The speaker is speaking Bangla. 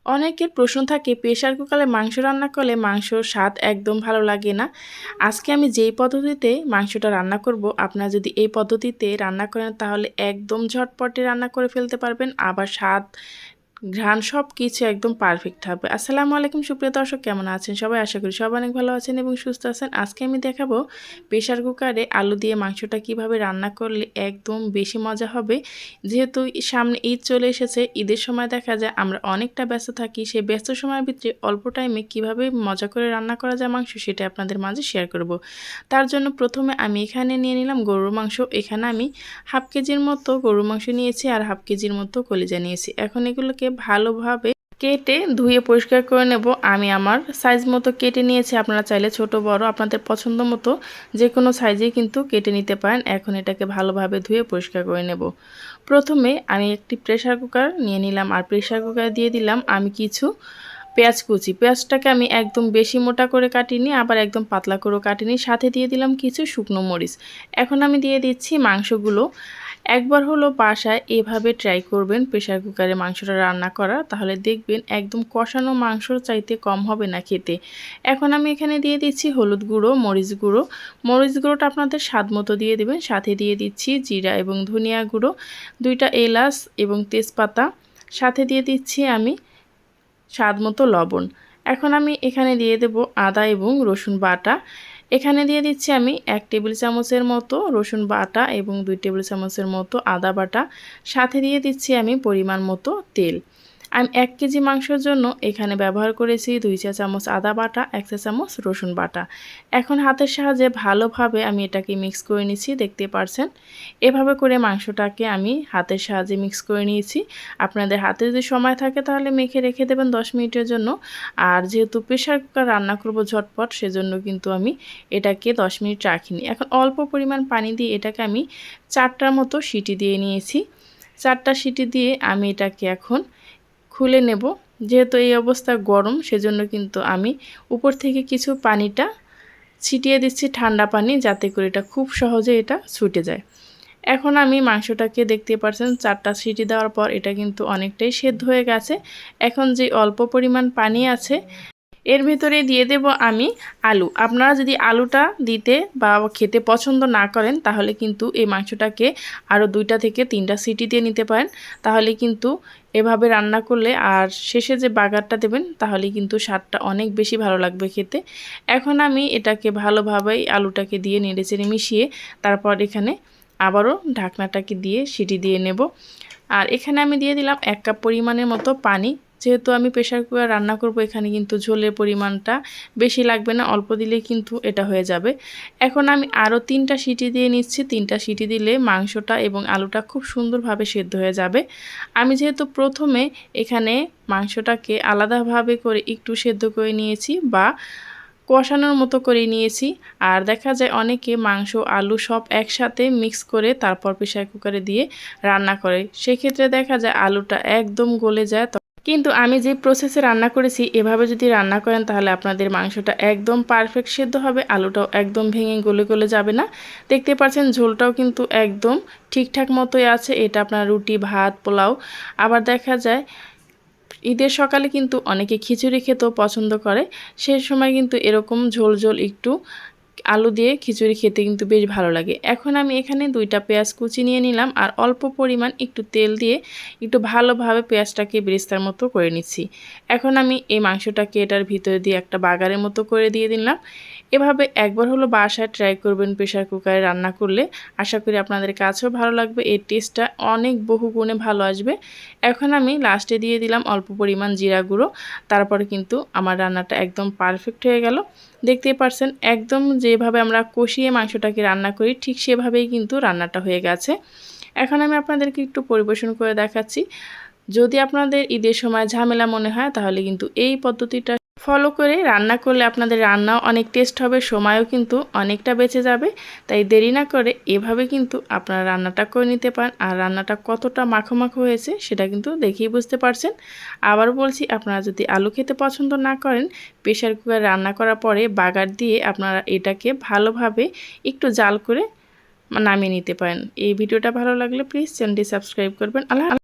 অনেকের প্রশ্ন থাকে প্রেসার কুকারে মাংস রান্না করলে মাংসর স্বাদ একদম ভালো লাগে না। আজকে আমি যেই পদ্ধতিতে মাংসটা রান্না করব, আপনারা যদি এই পদ্ধতিতে রান্না করেন তাহলে একদম ঝটপটে রান্না করে ফেলতে পারবেন, আবার স্বাদ ঘ্রাণ সব কিছু একদম পারফেক্ট হবে। আসসালামু আলাইকুম সুপ্রিয় দর্শক, কেমন আছেন সবাই? আশা করি সবাই অনেক ভালো আছেন এবং সুস্থ আছেন। আজকে আমি দেখাবো প্রেসার কুকারে আলু দিয়ে মাংসটা কিভাবে রান্না করলে একদম বেশি মজা হবে। যেহেতু সামনে ঈদ চলে এসেছে, ঈদের সময় দেখা যায় আমরা অনেকটা ব্যস্ত থাকি, সেই ব্যস্ত সময়ের ভিতরে অল্প টাইমে কিভাবে মজা করে রান্না করা যায় মাংস, সেটা আপনাদের মাঝে শেয়ার করব। তার জন্য প্রথমে আমি এখানে নিয়ে নিলাম গরুর মাংস। এখানে আমি হাফ কেজির মতো গরুর মাংস নিয়েছি আর হাফ কেজির মতো কলিজা নিয়েছি। এখন এগুলোকে ভালোভাবে কেটে ধুয়ে পরিষ্কার করে নেব। আমি আমার সাইজ মতো কেটে নিয়েছি, আপনারা চাইলে ছোট বড় আপনাদের পছন্দ মতো যে কোনো সাইজেই কিন্তু কেটে নিতে পারেন। এখন এটাকে ভালোভাবে ধুয়ে পরিষ্কার করে নেব। প্রথমে আমি একটি প্রেসার কুকার নিয়ে নিলাম আর প্রেসার কুকারে দিয়ে দিলাম আমি কিছু পেঁয়াজ কুচি। পেঁয়াজটাকে আমি একদম বেশি মোটা করে কাটিনি, আবার একদম পাতলা করেও কাটিনি। সাথে দিয়ে দিলাম কিছু শুকনো মরিচ। এখন আমি দিয়ে দিচ্ছি মাংসগুলো। একবার হলো বাসায় এভাবে ট্রাই করবেন প্রেসার কুকারে মাংসটা রান্না করা, তাহলে দেখবেন একদম কষানো মাংসর চাইতে কম হবে না খেতে। এখন আমি এখানে দিয়ে দিচ্ছি হলুদ গুঁড়ো, মরিচ গুঁড়ো। মরিচ গুঁড়োটা আপনাদের স্বাদ মতো দিয়ে দেবেন। সাথে দিয়ে দিচ্ছি জিরা এবং ধনিয়া গুঁড়ো, 2টা এলাচ এবং তেজপাতা। সাথে দিয়ে দিচ্ছি আমি স্বাদ মতো লবণ। এখন আমি এখানে দিয়ে দেব আদা এবং রসুন বাটা। এখানে দিয়ে দিচ্ছি আমি 1 টেবিল চামচের মতো রসুন বাটা এবং 2 টেবিল চামচের মতো আদা বাটা। সাথে দিয়ে দিচ্ছি আমি পরিমাণ মতো তেল। আমি 1 কেজি মাংসের জন্য এখানে ব্যবহার করেছি 2 চা চামচ আদা বাটা, 1 চা চামচ রসুন বাটা। এখন হাতের সাহায্যে ভালোভাবে আমি এটাকে মিক্স করে নিচ্ছি, দেখতে পাচ্ছেন। এভাবে করে মাংসটাকে আমি হাতের সাহায্যে মিক্স করে নিয়েছি। আপনাদের হাতে যদি সময় থাকে তাহলে মেখে রেখে দেবেন 10 মিনিটের জন্য। আর যেহেতু প্রেসার কুকার রান্না করব ঝটপট, সেজন্য কিন্তু আমি এটাকে 10 মিনিট রাখিনি। এখন অল্প পরিমাণ পানি দিয়ে এটাকে আমি 4টার মতো সিটি দিয়ে নিয়েছি। 4টা সিটি দিয়ে আমি এটাকে এখন খুলে নেব। যেহেতু এই অবস্থা গরম, সেজন্য কিন্তু আমি উপর থেকে কিছু পানিটা ছিটিয়ে দিচ্ছি, ঠান্ডা পানি, যাতে করে এটা খুব সহজে এটা ছুটে যায়। এখন আমি মাংসটাকে দেখতে পাচ্ছেন 4টা সিটি দেওয়ার পর এটা কিন্তু অনেকটাই সেদ্ধ হয়ে গেছে। এখন যে অল্প পরিমাণ পানি আছে এর ভিতরে দিয়ে দেব আমি আলু। আপনারা যদি আলুটা দিতে বা খেতে পছন্দ না করেন তাহলে কিন্তু এই মাংসটাকে আরও 2টা থেকে 3টা সিটি দিয়ে নিতে পারেন। তাহলে কিন্তু এভাবে রান্না করলে আর শেষে যে বাগারটা দেবেন তাহলে কিন্তু স্বাদটা অনেক বেশি ভালো লাগবে খেতে। এখন আমি এটাকে ভালোভাবে আলুটাকে দিয়ে নেড়েচেড়ে মিশিয়ে তারপর এখানে আবারও ঢাকনাটাকে দিয়ে সিটি দিয়ে নেব। আর এখানে আমি দিয়ে দিলাম 1 কাপ পরিমাণের মতো পানি। যেহেতু আমি প্রেসার কুকার রান্না করব, এখানে কিন্তু ঝোলের পরিমাণটা বেশি লাগবে না, অল্প দিলেই কিন্তু এটা হয়ে যাবে। এখন আমি আরও 3টা সিটি দিয়ে নিচ্ছি। 3টা সিটি দিলে মাংসটা এবং আলুটা খুব সুন্দরভাবে সেদ্ধ হয়ে যাবে। আমি যেহেতু প্রথমে এখানে মাংসটাকে আলাদাভাবে করে একটু সেদ্ধ করে নিয়েছি বা কষানোর মতো করে নিয়েছি, আর দেখা যায় অনেকে মাংস আলু সব একসাথে মিক্স করে তারপর প্রেসার কুকারে দিয়ে রান্না করে, সেক্ষেত্রে দেখা যায় আলুটা একদম গলে যায়। কিন্তু আমি যে প্রসেসে রান্না করেছি এভাবে যদি রান্না করেন তাহলে আপনাদের মাংসটা একদম পারফেক্ট সেদ্ধ হবে, আলুটাও একদম ভেঙে গলে গলে যাবে না। দেখতে পাচ্ছেন ঝোলটাও কিন্তু একদম ঠিকঠাক মতোই আছে। এটা আপনার রুটি, ভাত, পোলাও, আবার দেখা যায় ঈদের সকালে কিন্তু অনেকে খিচুড়ি খেতেও পছন্দ করে, সেই সময় কিন্তু এরকম ঝোল ঝোল একটু আলু দিয়ে খিচুড়ি খেতে কিন্তু বেশ ভালো লাগে। এখন আমি এখানে 2টা পেঁয়াজ কুচি নিয়ে নিলাম আর অল্প পরিমাণ একটু তেল দিয়ে একটু ভালোভাবে পেঁয়াজটাকে বেরেস্তার মতো করে নিচ্ছি। এখন আমি এই মাংসটাকে এটার ভিতরে দিয়ে একটা বাগারের মতো করে দিয়ে দিলাম। এভাবে একবার হলো বাসায় ট্রাই করবেন প্রেসার কুকারে রান্না করলে, আশা করি আপনাদের কাছেও ভালো লাগবে, এর টেস্টটা অনেক বহুগুণে ভালো আসবে। এখন আমি লাস্টে দিয়ে দিলাম অল্প পরিমাণ জিরা গুঁড়ো। তারপরে কিন্তু আমার রান্নাটা একদম পারফেক্ট হয়ে গেল। দেখতেই পারছেন একদম যেভাবে আমরা কষিয়ে মাংসটাকে রান্না করি ঠিক সেভাবেই কিন্তু রান্নাটা হয়ে গেছে। এখন আমি আপনাদেরকে একটু পরিবেশন করে দেখাচ্ছি। যদি আপনাদের ঈদের সময় ঝামেলা মনে হয় তাহলে কিন্তু এই পদ্ধতিটা ফলো করে রান্না করলে আপনাদের রান্নাও অনেক টেস্ট হবে, সময়ও কিন্তু অনেকটা বেঁচে যাবে। তাই দেরি না করে এভাবে কিন্তু আপনারা রান্নাটা করে নিতে পারেন। আর রান্নাটা কতটা মাখো মাখো হয়েছে সেটা কিন্তু দেখেই বুঝতে পারছেন। আবার বলছি, আপনারা যদি আলু খেতে পছন্দ না করেন, প্রেসার কুকারে রান্না করার পরে বাগার দিয়ে আপনারা এটাকে ভালোভাবে একটু জাল করে নামিয়ে নিতে পারেন। এই ভিডিওটা ভালো লাগলে প্লিজ চ্যানেলটি সাবস্ক্রাইব করবেন। আল্লাহ।